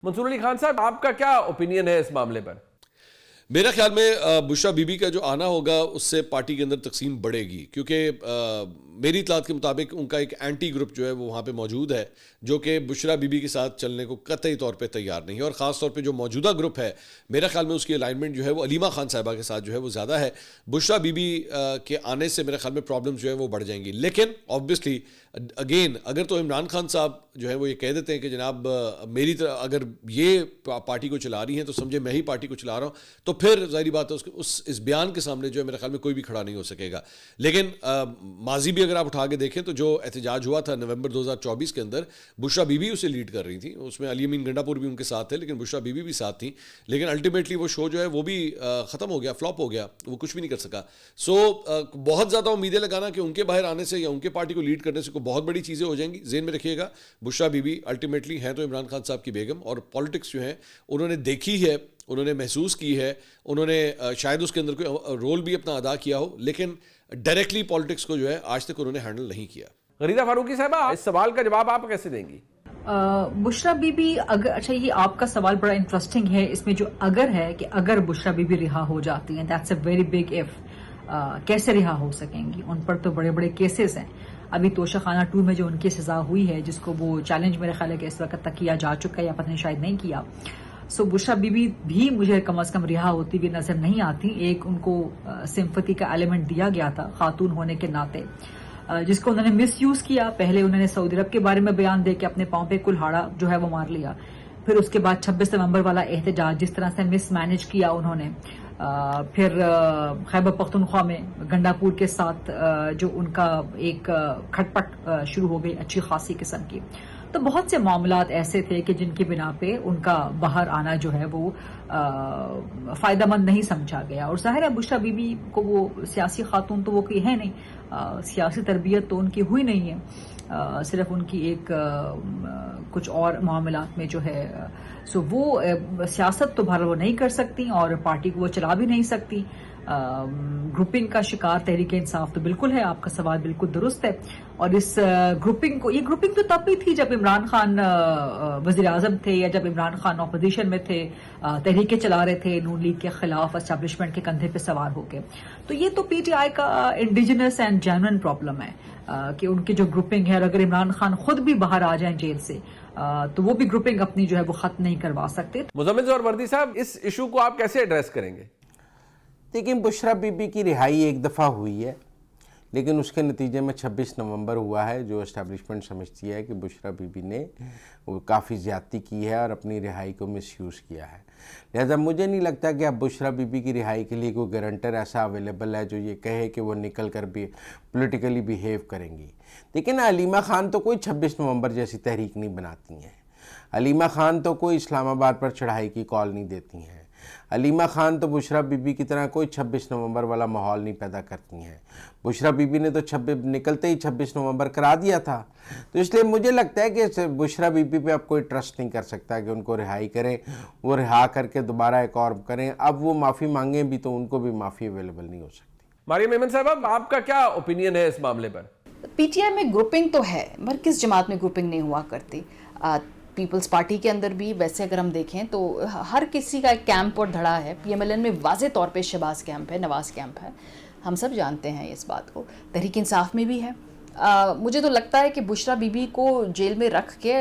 منصور علی خان صاحب، آپ کا کیا اوپینین ہے اس معاملے پر؟ میرا خیال میں بشرا بی بی کا جو آنا ہوگا اس سے پارٹی کے اندر تقسیم بڑھے گی، کیونکہ میری اطلاعات کے مطابق ان کا ایک اینٹی گروپ جو ہے وہ وہاں پہ موجود ہے جو کہ بشرا بی بی کے ساتھ چلنے کو قطعی طور پہ تیار نہیں ہے، اور خاص طور پہ جو موجودہ گروپ ہے میرا خیال میں اس کی الائنمنٹ جو ہے وہ علیمہ خان صاحبہ کے ساتھ جو ہے وہ زیادہ ہے۔ بشرا بی بی کے آنے سے میرے خیال میں پرابلمز جو ہے وہ بڑھ جائیں گی، لیکن آبویسلی اگین اگر تو عمران خان صاحب جو ہے وہ یہ کہہ دیتے ہیں کہ جناب میری طرح اگر یہ پارٹی کو چلا رہی ہیں تو سمجھے میں ہی پارٹی کو چلا رہا ہوں، تو پھر ظاہری بات ہے اس بیان کے سامنے جو ہے میرے خیال میں کوئی بھی کھڑا نہیں ہو سکے گا۔ لیکن ماضی بھی اگر آپ اٹھا کے دیکھیں تو جو احتجاج ہوا تھا نومبر 2024 کے اندر، بشرا بی بی اسے لیڈ کر رہی تھی، اس میں علی امین گنڈا پور بھی ان کے ساتھ تھے لیکن بشرا بی بی بھی ساتھ تھیں، لیکن الٹیمیٹلی وہ شو جو ہے وہ بھی ختم ہو گیا، فلاپ ہو گیا، وہ کچھ بھی نہیں کر سکا۔ سو بہت زیادہ امیدیں لگانا کہ ان کے باہر آنے سے یا ان کے پارٹی کو لیڈ کرنے سے کوئی بہت بڑی چیزیں ہو جائیں گی، ذہن میں رکھیے گا بشرا بی بی الٹیمیٹلی ہیں تو عمران خان صاحب کی بیگم، اور پالیٹکس جو ہیں انہوں نے دیکھی ہے، انہوں نے محسوس کی ہے، انہوں نے شاید اس کے اندر کوئی رول بھی اپنا ادا کیا ہو، لیکن ڈائریکٹلی پالیٹکس کو جو ہے آج تک انہوں نے ہینڈل نہیں کیا۔ غریدہ فاروقی صاحبہ، اس سوال کا جواب آپ کیسے دیں گی؟ بشرا بی بی اگر، اچھا یہ آپ کا سوال بڑا انٹرسٹنگ ہے، اس میں جو اگر ہے کہ اگر بشرا بی بی رہا ہو جاتی ہیں، that's a very big F, کیسے رہا ہو سکیں گی؟ ان پر تو بڑے بڑے کیسز ہیں، ابھی توشہ خانہ 2 میں جو ان کی سزا ہوئی ہے جس کو وہ چیلنج میرے خیال ہے کہ اس وقت تک کیا جا چکا ہے یا پتہ نہیں شاید نہیں کیا، سو بشرا بی بی بھی مجھے کم از کم رہا ہوتی بھی نظر نہیں آتی۔ ایک ان کو سمپتی کا ایلیمنٹ دیا گیا تھا خاتون ہونے کے ناطے، جس کو انہوں نے مس یوز کیا۔ پہلے انہوں نے سعودی عرب کے بارے میں بیان دے کے اپنے پاؤں پہ کلہاڑا جو ہے وہ مار لیا، پھر اس کے بعد 26 نومبر والا احتجاج جس طرح سے مس مینج کیا انہوں نے، پھر خیبر پختونخوا میں گنڈا پور کے ساتھ جو ان کا ایک کھٹ پٹ شروع ہو گئی اچھی خاصی قسم کی، تو بہت سے معاملات ایسے تھے کہ جن کی بنا پہ ان کا باہر آنا جو ہے وہ فائدہ مند نہیں سمجھا گیا۔ اور ظاہر ہے بشرا بی بی کو وہ سیاسی خاتون تو وہ کوئی ہے نہیں، سیاسی تربیت تو ان کی ہوئی نہیں ہے، صرف ان کی ایک کچھ اور معاملات میں جو ہے، سو وہ سیاست تو بھر وہ نہیں کر سکتی اور پارٹی کو وہ چلا بھی نہیں سکتی۔ گروپنگ کا شکار تحریک انصاف تو بالکل ہے، آپ کا سوال بالکل درست ہے، اور اس گروپنگ کو، یہ گروپنگ تو تب بھی تھی جب عمران خان وزیر اعظم تھے یا جب عمران خان اپوزیشن میں تھے، تحریکیں چلا رہے تھے نون لیگ کے خلاف اسٹیبلشمنٹ کے کندھے پہ سوار ہو کے، تو یہ تو پی ٹی آئی کا انڈیجنس اینڈ جینوئن پرابلم ہے کہ ان کی جو گروپنگ ہے، اور اگر عمران خان خود بھی باہر آ جائیں جیل سے تو وہ بھی گروپنگ اپنی جو ہے وہ ختم نہیں کروا سکتے۔ مزمل ظہور وردی صاحب، اس ایشو کو آپ کیسے ایڈریس کریں گے؟ دیکھیں، بشرا بی بی کی رہائی ایک دفعہ ہوئی ہے، لیکن اس کے نتیجے میں 26 نومبر ہوا ہے جو اسٹیبلشمنٹ سمجھتی ہے کہ بشرا بی بی نے کافی زیادتی کی ہے اور اپنی رہائی کو مس یوز کیا ہے، لہذا مجھے نہیں لگتا کہ اب بشرا بی بی کی رہائی کے لیے کوئی گارنٹر ایسا اویلیبل ہے جو یہ کہے کہ وہ نکل کر بھی پولیٹیکلی بیہیو کریں گی۔ لیکن علیمہ خان تو کوئی 26 نومبر جیسی تحریک نہیں بناتی ہیں، علیمہ خان تو کوئی اسلام آباد پر چڑھائی کی کال نہیں دیتی ہیں، علیمہ خان تو بشرا بی بی کی طرح کوئی 26 نومبر والا ماحول نہیں پیدا کرتی ہیں۔ بشرا بی بی نے تو نکلتے ہی 26 نومبر کرا دیا تھا، تو اس لیے مجھے لگتا ہے کہ بشرا بی بی پہ اب کوئی ٹرسٹ نہیں کر سکتا کہ ان کو رہائی کریں، وہ رہا کر کے دوبارہ ایک اور کریں، اب وہ معافی مانگیں بھی تو ان کو بھی معافی اویلیبل نہیں ہو سکتی۔ مریم ایمن صاحب، آپ کا کیا اوپینین ہے اس معاملے پر؟ پی ٹی آئی میں گروپنگ تو ہے، مگر کس جماعت میں گروپنگ نہیں ہوا کرتی؟ پیپلز پارٹی کے اندر بھی ویسے اگر ہم دیکھیں تو ہر کسی کا ایک کیمپ اور دھڑا ہے۔ پی ایم ایل این میں واضح طور پہ شہباز کیمپ ہے، نواز کیمپ ہے، ہم سب جانتے ہیں اس بات کو، تحریک انصاف میں بھی ہے۔ مجھے تو لگتا ہے کہ بشرا بی بی کو جیل میں رکھ کے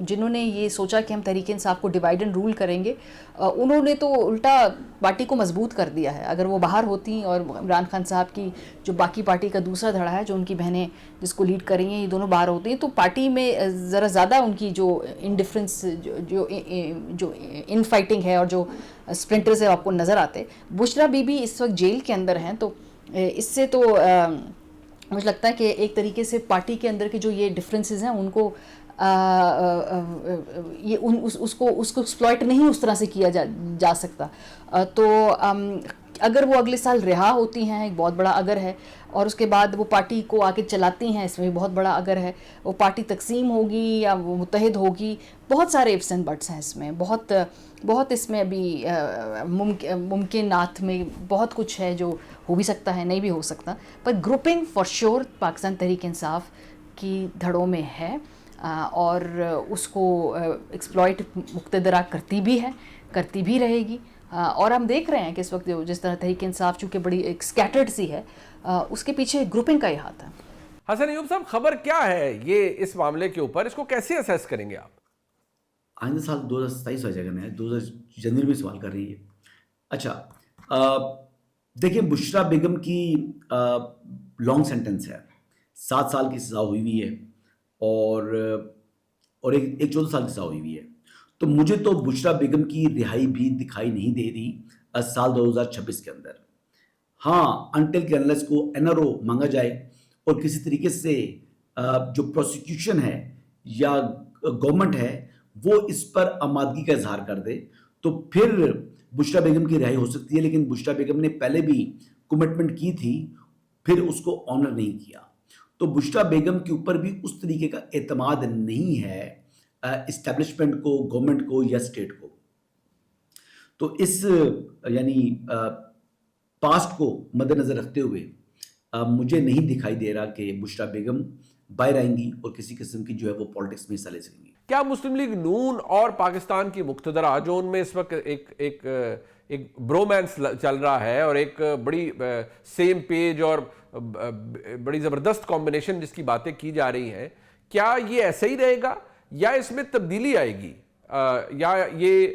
جنہوں نے یہ سوچا کہ ہم تحریک انصاف کو ڈیوائڈ اینڈ رول کریں گے، انہوں نے تو الٹا پارٹی کو مضبوط کر دیا ہے۔ اگر وہ باہر ہوتی اور عمران خان صاحب کی جو باقی پارٹی کا دوسرا دھڑا ہے، جو ان کی بہنیں جس کو لیڈ کر رہی ہیں، یہ دونوں باہر ہوتی ہیں تو پارٹی میں ذرا زیادہ ان کی جو انڈیفرنس، جو ان فائٹنگ ہے اور جو اسپرنٹرز ہے آپ کو نظر آتے۔ بشرا بی بی اس وقت جیل کے اندر ہیں، تو اس سے تو مجھے لگتا ہے کہ ایک طریقے سے پارٹی کے اندر کے جو یہ ڈفرینسز ہیں ان کو یہ اس کو ایکسپلائٹ نہیں اس طرح سے کیا جا سکتا۔ تو اگر وہ اگلے سال رہا ہوتی ہیں، ایک بہت بڑا اگر ہے، اور اس کے بعد وہ پارٹی کو آگے چلاتی ہیں، اس میں بھی بہت بڑا اگر ہے، وہ پارٹی تقسیم ہوگی یا وہ متحد ہوگی، بہت سارے ifs and buts ہیں اس میں، بہت اس میں ابھی ممکنات میں بہت کچھ ہے جو ہو بھی سکتا ہے، نہیں بھی ہو سکتا، پر grouping for sure Pakistan Tehreek Insaf کی دھڑوں میں ہے۔ اور اس کو ایکسپلائٹ مقتدرہ کرتی بھی ہے، کرتی بھی رہے گی. اور ہم دیکھ رہے ہیں کہ اس وقت جس طرح تحریک انصاف چونکہ بڑی ایک اسکیٹرڈ سی ہے، اس کے پیچھے گروپنگ کا ہی ہاتھ ہے. حسن ایوب صاحب، خبر کیا ہے یہ اس معاملے کے اوپر، اس کو کیسے اسیس کریں گے آپ؟ آئندہ سال 2027 آ جائے گا نا، 2000 جنوری میں سوال کر رہی ہے. اچھا دیکھیں، بشرا بیگم کی لانگ سینٹنس ہے، 7 سال کی سزا ہوئی ہے اور ایک 14 سال کی سزا ہوئی ہے. تو مجھے تو بشرا بیگم کی رہائی بھی دکھائی نہیں دے رہی سال 2026 کے اندر. ہاں، انٹل کہ انلیس کو NRO مانگا جائے اور کسی طریقے سے جو پروسیکیوشن ہے یا گورنمنٹ ہے وہ اس پر آمادگی کا اظہار کر دے تو پھر بشرا بیگم کی رہائی ہو سکتی ہے. لیکن بشرا بیگم نے پہلے بھی کمٹمنٹ کی تھی، پھر اس کو آنر نہیں کیا. تو بشرا بیگم کے اوپر بھی اس طریقے کا اعتماد نہیں ہے اسٹیبلشمنٹ کو، گورنمنٹ کو یا اسٹیٹ کو. تو اس یعنی پاسٹ کو مد نظر رکھتے ہوئے مجھے نہیں دکھائی دے رہا کہ بشرا بیگم باہر آئیں گی اور کسی قسم کی جو ہے وہ پالیٹکس میں حصہ لے سکیں گی. کیا مسلم لیگ نون اور پاکستان کی مقتدرہ، جو ان میں اس وقت ایک برومینس چل رہا ہے اور ایک بڑی سیم پیج اور بڑی زبردست کمبینیشن جس کی باتیں کی جا رہی ہیں، کیا یہ ایسے ہی رہے گا یا اس میں تبدیلی آئے گی، یا یہ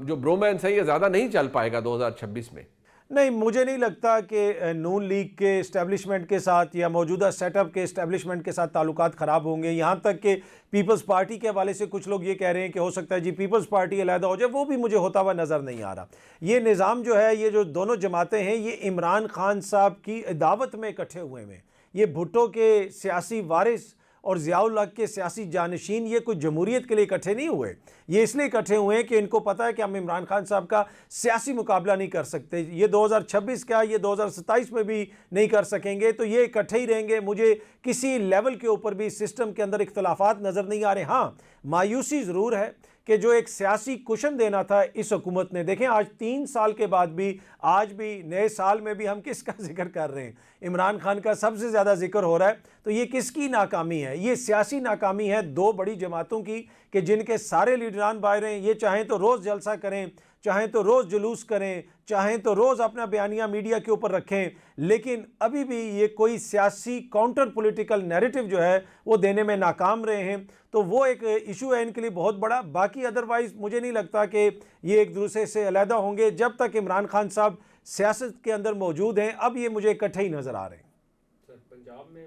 جو برومینس ہے یہ زیادہ نہیں چل پائے گا 2026 میں؟ نہیں، مجھے نہیں لگتا کہ نون لیگ کے اسٹیبلشمنٹ کے ساتھ یا موجودہ سیٹ اپ کے اسٹیبلشمنٹ کے ساتھ تعلقات خراب ہوں گے. یہاں تک کہ پیپلز پارٹی کے حوالے سے کچھ لوگ یہ کہہ رہے ہیں کہ ہو سکتا ہے جی پیپلز پارٹی علیحدہ ہو جائے، وہ بھی مجھے ہوتا ہوا نظر نہیں آ رہا. یہ نظام جو ہے، یہ جو دونوں جماعتیں ہیں، یہ عمران خان صاحب کی دعوت میں اکٹھے ہوئے ہیں. یہ بھٹو کے سیاسی وارث اور ضیاء الحق کے سیاسی جانشین یہ کوئی جمہوریت کے لیے اکٹھے نہیں ہوئے. یہ اس لیے اکٹھے ہوئے ہیں کہ ان کو پتہ ہے کہ ہم عمران خان صاحب کا سیاسی مقابلہ نہیں کر سکتے. یہ 2026 کا، یہ 2027 میں بھی نہیں کر سکیں گے، تو یہ اکٹھے ہی رہیں گے. مجھے کسی لیول کے اوپر بھی سسٹم کے اندر اختلافات نظر نہیں آ رہے. ہاں، مایوسی ضرور ہے کہ جو ایک سیاسی کوشن دینا تھا اس حکومت نے، دیکھیں آج 3 سال کے بعد بھی، آج بھی نئے سال میں بھی ہم کس کا ذکر کر رہے ہیں؟ عمران خان کا سب سے زیادہ ذکر ہو رہا ہے. تو یہ کس کی ناکامی ہے؟ یہ سیاسی ناکامی ہے 2 بڑی جماعتوں کی کہ جن کے سارے لیڈران باہر ہیں. یہ چاہیں تو روز جلسہ کریں، چاہیں تو روز جلوس کریں، چاہیں تو روز اپنا بیانیہ میڈیا کے اوپر رکھیں، لیکن ابھی بھی یہ کوئی سیاسی کاؤنٹر پولیٹیکل نیریٹو جو ہے وہ دینے میں ناکام رہے ہیں. تو وہ ایک ایشو ہے ان کے لیے بہت بڑا. باقی ادروائز مجھے نہیں لگتا کہ یہ ایک دوسرے سے علیحدہ ہوں گے جب تک عمران خان صاحب سیاست کے اندر موجود ہیں. اب یہ مجھے اکٹھے ہی نظر آ رہے ہیں.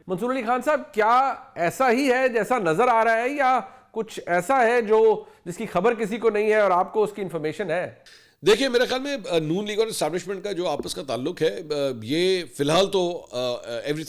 منصور علی خان صاحب، کیا ایسا ہی ہے جیسا نظر آ رہا ہے، یا کچھ ایسا ہے جس کی خبر کسی کو نہیں ہے اور آپ کو اس کی انفارمیشن ہے؟ دیکھیے، میرے خیال میں نون لیگ اور اسٹیبلشمنٹ کا جو آپس کا تعلق ہے، یہ فی الحال تو ایوری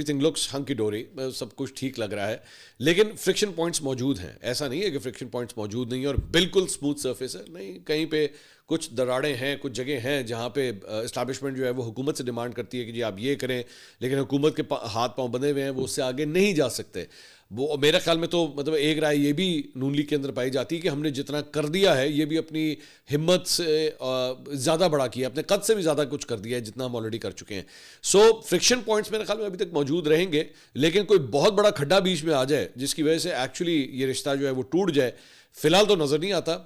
تھنگ لکس ہنکی ڈوری، سب کچھ ٹھیک لگ رہا ہے. لیکن فرکشن پوائنٹس موجود ہیں. ایسا نہیں ہے کہ فرکشن پوائنٹس موجود نہیں ہیں اور بالکل اسموتھ سرفیس ہے. نہیں، کہیں پہ کچھ دراڑیں ہیں، کچھ جگہ ہیں جہاں پہ اسٹیبلشمنٹ جو ہے وہ حکومت سے ڈیمانڈ کرتی ہے کہ جی آپ یہ کریں، لیکن حکومت کے ہاتھ پاؤں بندھے ہوئے ہیں، وہ اس سے آگے نہیں جا سکتے. وہ میرے خیال میں تو مطلب ایک رائے یہ بھی نون لیگ کے اندر پائی جاتی ہے کہ ہم نے جتنا کر دیا ہے یہ بھی اپنی ہمت سے زیادہ بڑا کیا، اپنے قد سے بھی زیادہ کچھ کر دیا ہے جتنا ہم آلریڈی کر چکے ہیں. سو فرکشن پوائنٹس میرے خیال میں ابھی تک موجود رہیں گے، لیکن کوئی بہت بڑا کھڈا بیچ میں آ جائے جس کی وجہ سے ایکچولی یہ رشتہ جو ہے وہ ٹوٹ جائے، فی الحال تو نظر نہیں آتا.